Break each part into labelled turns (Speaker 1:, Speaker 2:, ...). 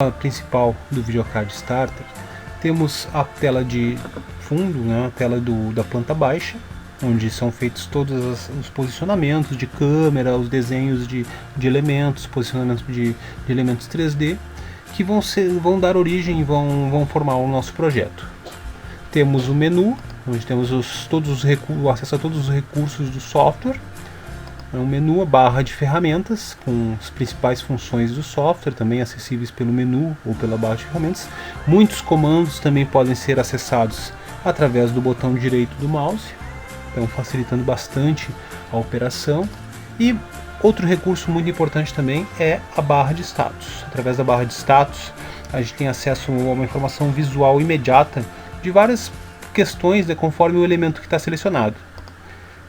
Speaker 1: principal do Videocard Starter, temos a tela de fundo, né, a tela da planta baixa, onde são feitos todos os posicionamentos de câmera, os desenhos de elementos, posicionamento de elementos 3D, que vão dar origem e vão formar o nosso projeto. Temos o menu, onde temos o acesso a todos os recursos do software. É um menu, a barra de ferramentas, com as principais funções do software, também acessíveis pelo menu ou pela barra de ferramentas. Muitos comandos também podem ser acessados através do botão direito do mouse, então facilitando bastante a operação. E outro recurso muito importante também é a barra de status. Através da barra de status, a gente tem acesso a uma informação visual imediata de várias questões, conforme o elemento que está selecionado.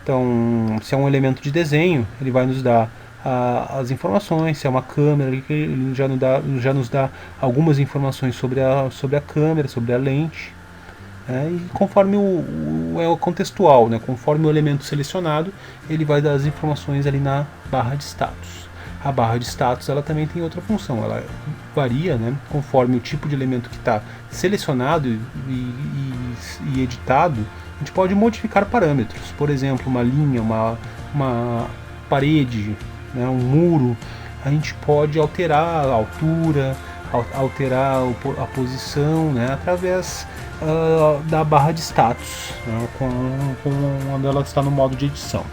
Speaker 1: Então, se é um elemento de desenho, ele vai nos dar as informações. Se é uma câmera, ele já nos dá algumas informações sobre a câmera, sobre a lente. E conforme é contextual, né? Conforme o elemento selecionado, ele vai dar as informações ali na barra de status. A barra de status ela também tem outra função, ela varia, né, conforme o tipo de elemento que está selecionado e editado. A gente pode modificar parâmetros, por exemplo, uma linha, uma parede, né, um muro. A gente pode alterar a altura, alterar a posição, né, através da barra de status, né, quando ela está no modo de edição.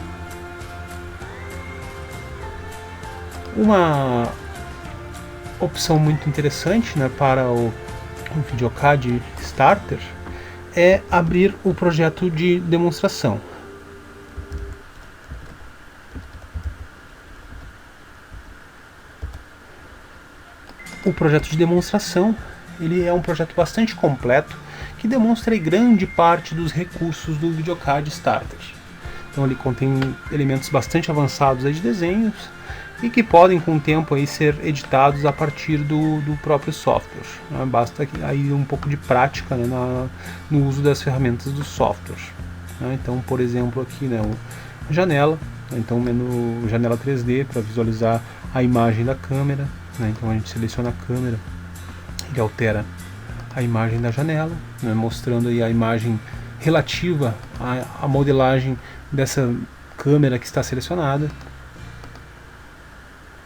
Speaker 1: Uma opção muito interessante, né, para o Videocard Starter é abrir o projeto de demonstração. O projeto de demonstração ele é um projeto bastante completo que demonstra grande parte dos recursos do Videocard Starter. Então ele contém elementos bastante avançados de desenhos e que podem com o tempo aí ser editados a partir do próprio software. Basta aí um pouco de prática, né, no uso das ferramentas do software. Então, por exemplo, aqui, né, a janela, então o menu janela 3D para visualizar a imagem da câmera. Então a gente seleciona a câmera, ele altera a imagem da janela, né, mostrando aí a imagem relativa à modelagem dessa câmera que está selecionada.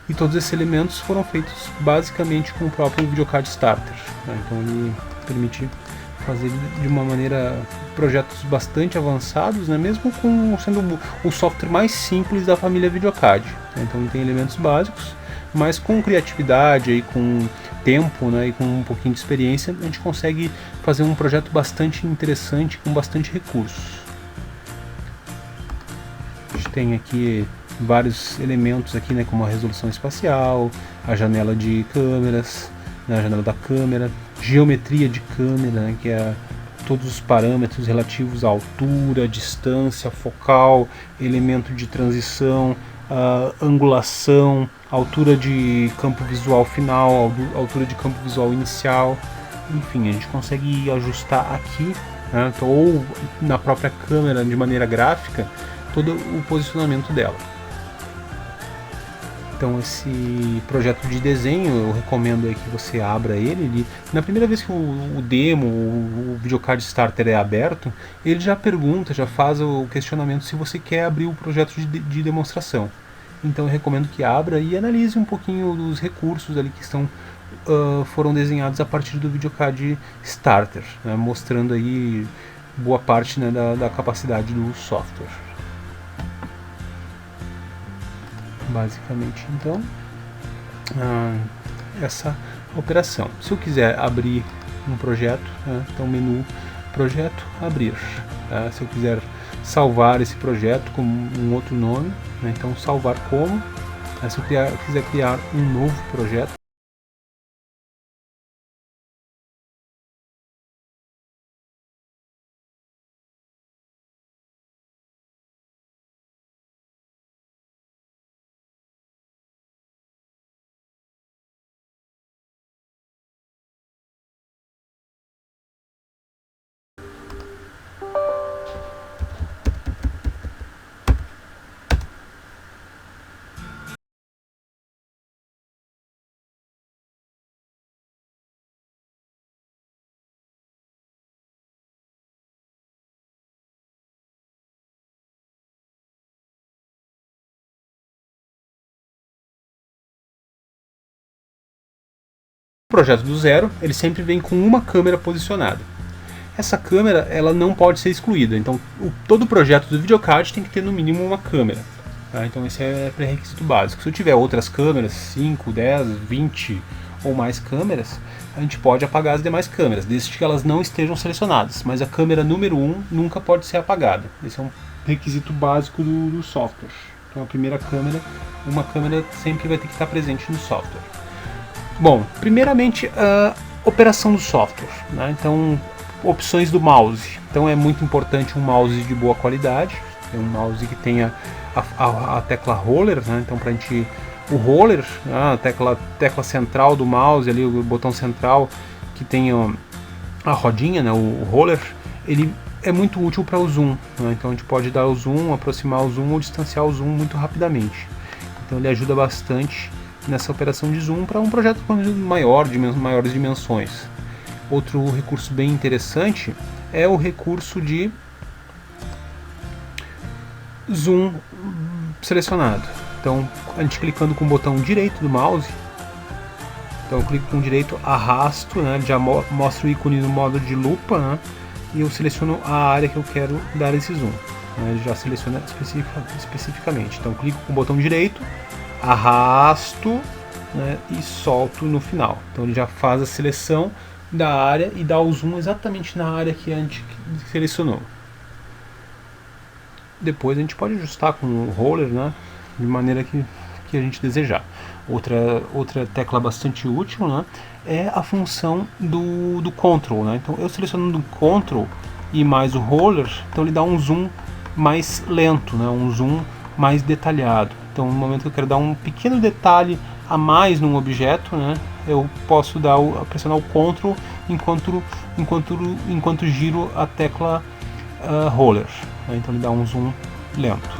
Speaker 1: E todos esses elementos foram feitos basicamente com o próprio Videocard Starter. Então ele permite fazer de uma maneira projetos bastante avançados, né, mesmo sendo o software mais simples da família Videocard. Então ele tem elementos básicos, mas com criatividade e com tempo, né, e com um pouquinho de experiência, a gente consegue fazer um projeto bastante interessante com bastante recursos. A gente tem aqui vários elementos aqui, né, como a resolução espacial, a janela de câmeras, né, a janela da câmera, geometria de câmera, né, que é todos os parâmetros relativos à altura, distância, focal, elemento de transição, angulação, altura de campo visual final, altura de campo visual inicial. Enfim, a gente consegue ajustar aqui, né, ou na própria câmera de maneira gráfica, todo o posicionamento dela. Então esse projeto de desenho eu recomendo aí que você abra ele. Na primeira vez que o demo, o Videocard Starter é aberto, ele já pergunta, já faz o questionamento se você quer abrir o projeto de demonstração. Então eu recomendo que abra e analise um pouquinho dos recursos ali que foram desenhados a partir do Videocard Starter, né, mostrando aí boa parte, né, da capacidade do software. Basicamente, então, essa operação. Se eu quiser abrir um projeto, então menu projeto, abrir. Se eu quiser salvar esse projeto com um outro nome, então salvar como. Se eu quiser criar um novo projeto, projeto do zero, ele sempre vem com uma câmera posicionada. Essa câmera, ela não pode ser excluída, então todo projeto do videocard tem que ter no mínimo uma câmera. Tá? Então esse é pré-requisito básico. Se eu tiver outras câmeras, 5, 10, 20 ou mais câmeras, a gente pode apagar as demais câmeras, desde que elas não estejam selecionadas. Mas a câmera número 1 nunca pode ser apagada. Esse é um requisito básico do software. Então a primeira câmera, uma câmera sempre vai ter que estar presente no software. Bom, primeiramente a operação do software, né? Então, opções do mouse. Então é muito importante um mouse de boa qualidade, um mouse que tenha a tecla roller, né? Então para a gente, o roller, a tecla central do mouse, ali o botão central que tem a rodinha, né? O roller, ele é muito útil para o zoom, né? Então a gente pode dar o zoom, aproximar o zoom ou distanciar o zoom muito rapidamente. Então ele ajuda bastante nessa operação de zoom para um projeto maior, de maiores dimensões. Outro recurso bem interessante é o recurso de zoom selecionado. Então a gente clicando com o botão direito do mouse, então eu clico com o direito, arrasto, né? Já mostra o ícone no modo de lupa, né? E eu seleciono a área que eu quero dar esse zoom, né? Ele já seleciona especificamente. Então eu clico com o botão direito, arrasto, né? E solto no final. Então ele já faz a seleção da área e dá o zoom exatamente na área que a gente selecionou. Depois a gente pode ajustar com o roller, né? De maneira que a gente desejar. Outra tecla bastante útil, né? É a função do control, né? Então eu selecionando o control e mais o roller, então ele dá um zoom mais lento, né? Um zoom mais detalhado. Então no momento que eu quero dar um pequeno detalhe a mais num objeto, né? Eu posso pressionar o control enquanto giro a tecla roller, né? Então ele dá um zoom lento,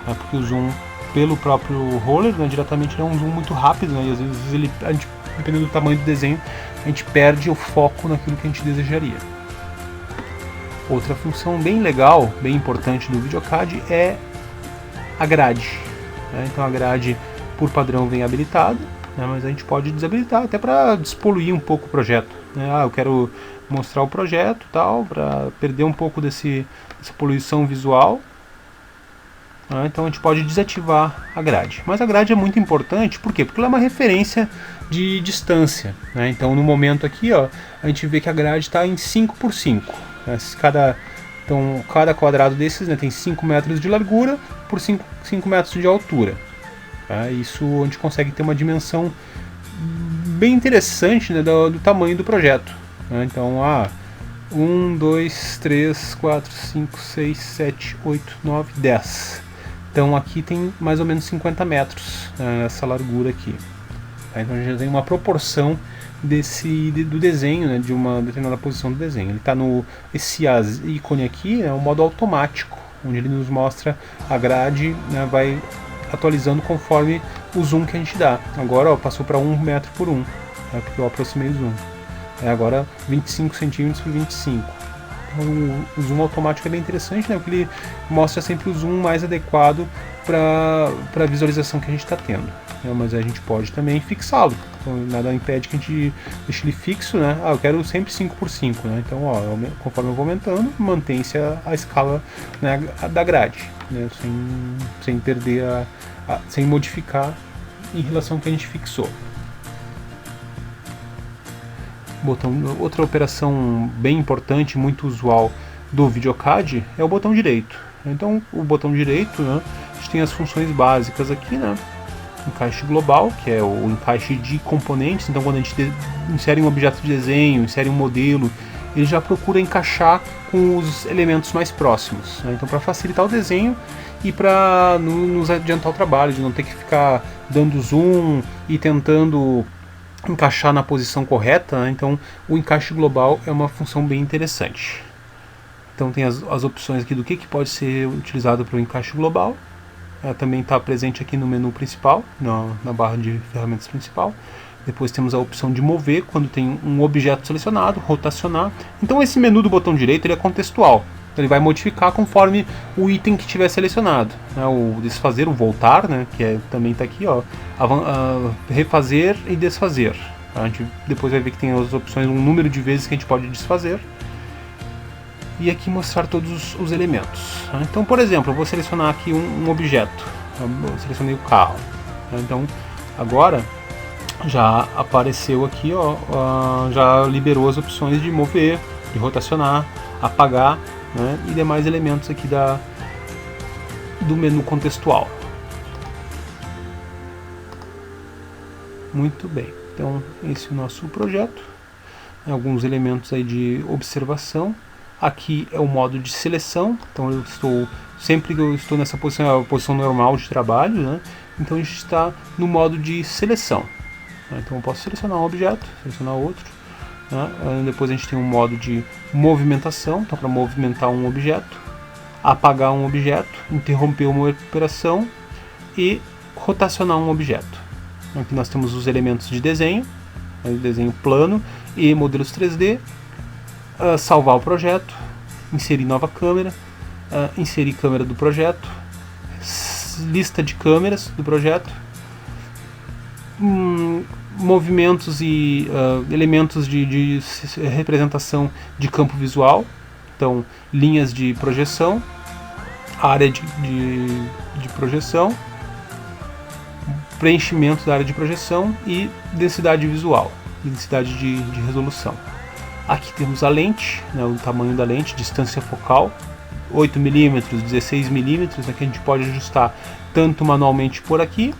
Speaker 1: né? Porque o zoom pelo próprio roller, né, diretamente ele é um zoom muito rápido, né? E às vezes dependendo do tamanho do desenho, a gente perde o foco naquilo que a gente desejaria. Outra função bem legal, bem importante do videocard é a grade, né? Então a grade por padrão vem habilitada, né? Mas a gente pode desabilitar até para despoluir um pouco o projeto, né? Eu quero mostrar o projeto, tal, para perder um pouco dessa poluição visual. Então a gente pode desativar a grade. Mas a grade é muito importante, por quê? Porque ela é uma referência de distância, né? Então no momento aqui, ó, a gente vê que a grade está em 5x5. Né? Cada quadrado desses, né, tem 5 metros de largura por 5 metros de altura. Tá? Isso a gente consegue ter uma dimensão bem interessante, né, do tamanho do projeto. Né? Então, 1, 2, 3, 4, 5, 6, 7, 8, 9, 10. Então aqui tem mais ou menos 50 metros, essa largura aqui. Tá? Então a gente já tem uma proporção do desenho, né, de uma determinada posição do desenho. Ele está esse ícone aqui é um modo automático, onde ele nos mostra a grade, né, vai atualizando conforme o zoom que a gente dá. Agora, ó, passou para 1 metro por 1, né, porque eu aproximei o zoom. Agora 25 centímetros por 25. O zoom automático é bem interessante, né? Porque ele mostra sempre o zoom mais adequado para a visualização que a gente está tendo. Né? Mas a gente pode também fixá-lo. Então, nada impede que a gente deixe ele fixo, né? Eu quero sempre 5x5, né? Então, ó, conforme eu vou aumentando, mantém-se a escala, né, da grade, né? Sem perder sem modificar em relação ao que a gente fixou. Outra operação bem importante, muito usual do videocard é o botão direito. Então o botão direito, né, a gente tem as funções básicas aqui, né? Encaixe global, que é o encaixe de componentes. Então quando a gente insere um objeto de desenho, insere um modelo, ele já procura encaixar com os elementos mais próximos, né? Então para facilitar o desenho e para nos adiantar o trabalho, de não ter que ficar dando zoom e tentando encaixar na posição correta, né? Então o encaixe global é uma função bem interessante. Então tem as opções aqui do que pode ser utilizado para o encaixe global. Também está presente aqui no menu principal, na barra de ferramentas principal. Depois temos a opção de mover, quando tem um objeto selecionado, rotacionar. Então esse menu do botão direito ele é contextual. Ele vai modificar conforme o item que tiver selecionado, né? O desfazer, o voltar, né? Que também está aqui, ó, refazer e desfazer. A gente depois vai ver que tem as opções, um número de vezes que a gente pode desfazer. E aqui mostrar todos os elementos. Então, por exemplo, eu vou selecionar aqui um objeto. Eu selecionei o carro. Então, agora já apareceu aqui, ó, já liberou as opções de mover, de rotacionar, apagar, né, e demais elementos aqui do menu contextual. Muito bem, então esse é o nosso projeto. Alguns elementos aí de observação. Aqui é o modo de seleção, então eu estou, sempre que eu estou nessa posição, é a posição normal de trabalho, né? Então a gente está no modo de seleção. Então eu posso selecionar um objeto, selecionar outro, né? Depois a gente tem um modo de movimentação, então para movimentar um objeto, apagar um objeto, interromper uma operação e rotacionar um objeto. Aqui nós temos os elementos de desenho, desenho plano e modelos 3D, salvar o projeto, inserir nova câmera, inserir câmera do projeto, lista de câmeras do projeto, movimentos e elementos de representação de campo visual, então linhas de projeção, área de projeção, preenchimento da área de projeção e densidade visual, densidade de resolução. Aqui temos a lente, né, o tamanho da lente, distância focal, 8mm, 16mm, aqui a gente pode ajustar tanto manualmente por aqui,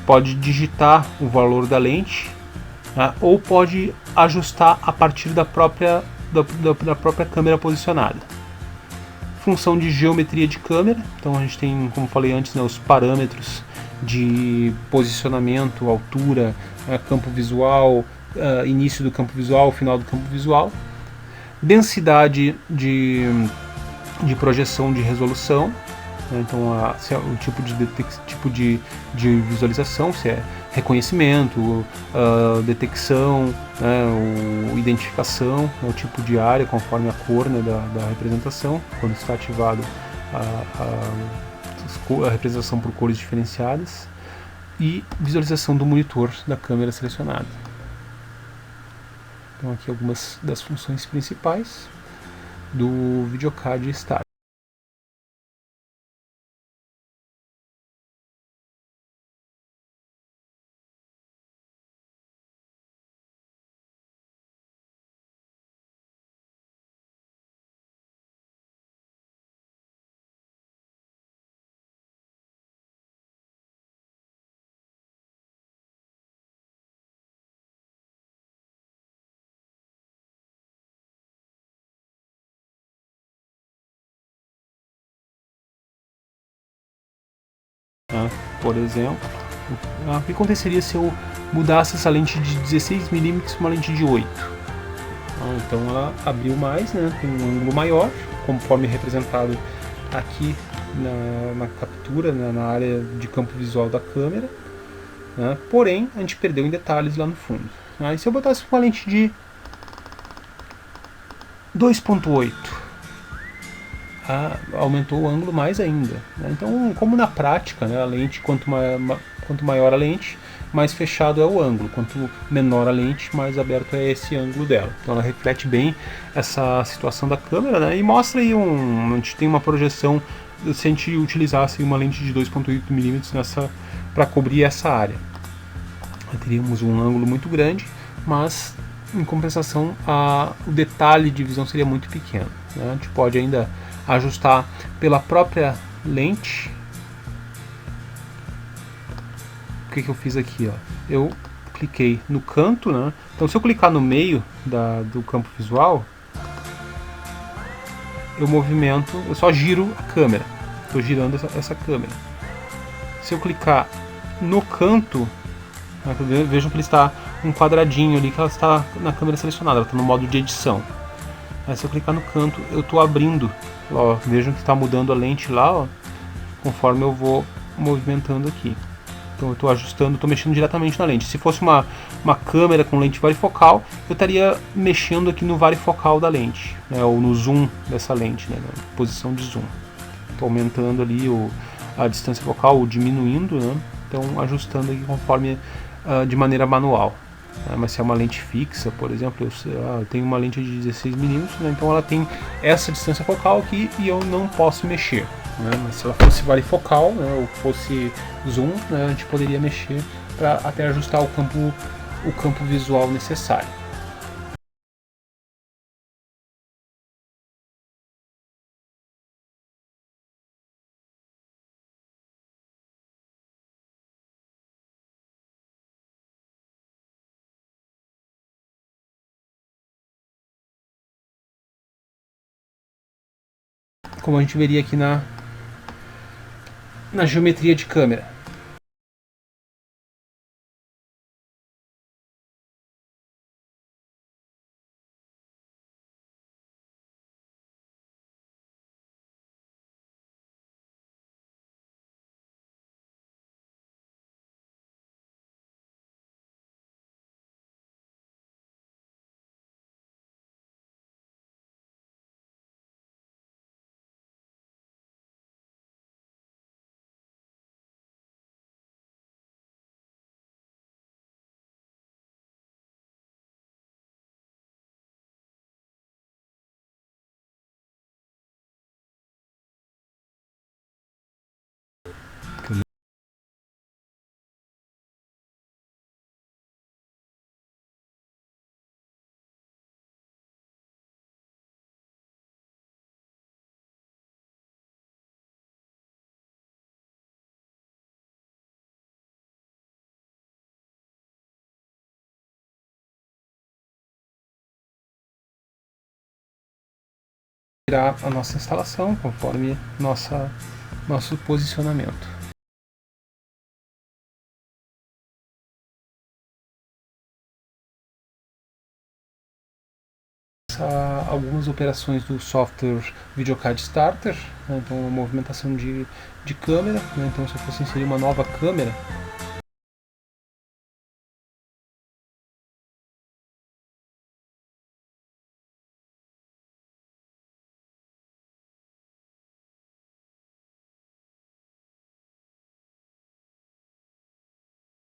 Speaker 1: pode digitar o valor da lente, né, ou pode ajustar a partir da própria câmera posicionada. Função de geometria de câmera, então a gente tem, como falei antes, né, os parâmetros de posicionamento, altura, campo visual, início do campo visual, final do campo visual, densidade de projeção de resolução, né, então o tipo de visualização, se é reconhecimento, detecção, né, identificação, né, o tipo de área conforme a cor, né, da representação, quando está ativado a representação por cores diferenciadas, e visualização do monitor da câmera selecionada. Então aqui algumas das funções principais do VideoCAD Start. Por exemplo, o que aconteceria se eu mudasse essa lente de 16mm para uma lente de 8? Então ela abriu mais, né, tem um ângulo maior, conforme representado aqui na captura, né, na área de campo visual da câmera, né, porém a gente perdeu em detalhes lá no fundo. E se eu botasse uma lente de 2.8? Aumentou o ângulo mais ainda, né? Então, como na prática, né, a lente, quanto maior a lente, mais fechado é o ângulo, quanto menor a lente, mais aberto é esse ângulo dela. Então ela reflete bem essa situação da câmera, né, e mostra aí a gente tem uma projeção, se a gente utilizasse uma lente de 2.8mm para cobrir essa área. Teríamos um ângulo muito grande, mas em compensação o detalhe de visão seria muito pequeno, né? A gente pode ainda ajustar pela própria lente. O que eu fiz aqui? Eu cliquei no canto, né? Então se eu clicar no meio do campo visual, eu movimento, eu só giro a câmera. Estou girando essa câmera. Se eu clicar no canto, vejam que ele está um quadradinho ali, que ela está na câmera selecionada, ela está no modo de edição. Aí se eu clicar no canto, eu estou abrindo. Ó, vejam que está mudando a lente lá, ó, conforme eu vou movimentando aqui. Então eu estou ajustando, estou mexendo diretamente na lente. Se fosse uma câmera com lente varifocal, eu estaria mexendo aqui no varifocal da lente, né, ou no zoom dessa lente, né, na posição de zoom. Estou aumentando ali a distância focal, ou diminuindo, né, então ajustando aqui conforme de maneira manual. Mas se é uma lente fixa, por exemplo, eu tenho uma lente de 16mm, né, então ela tem essa distância focal aqui e eu não posso mexer. Né, mas se ela fosse varifocal, né, ou fosse zoom, né, a gente poderia mexer para até ajustar o campo visual necessário. Como a gente veria aqui na geometria de câmera. Tirar a nossa instalação conforme nosso posicionamento. Algumas operações do software VideoCard Starter, né, então uma movimentação de câmera, né, então se eu fosse inserir uma nova câmera,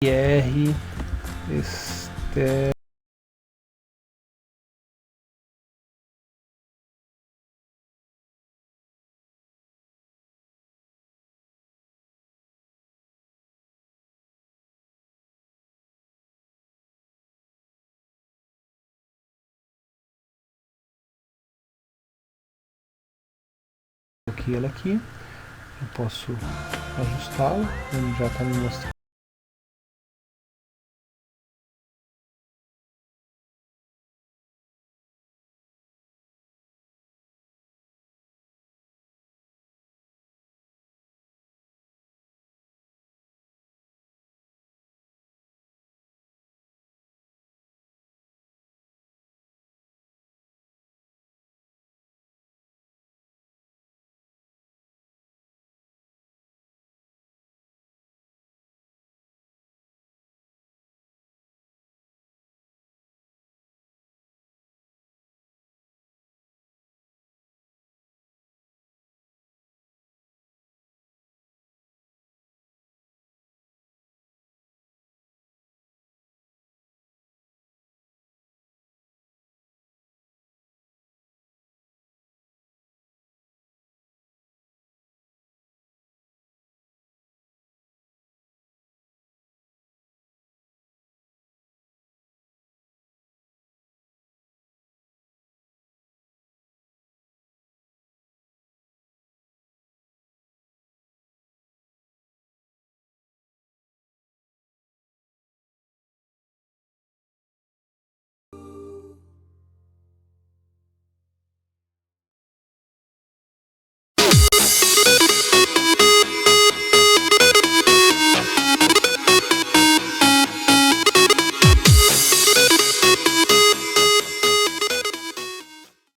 Speaker 1: R, aqui, ela aqui, eu posso ajustá-la, ele já está me mostrando.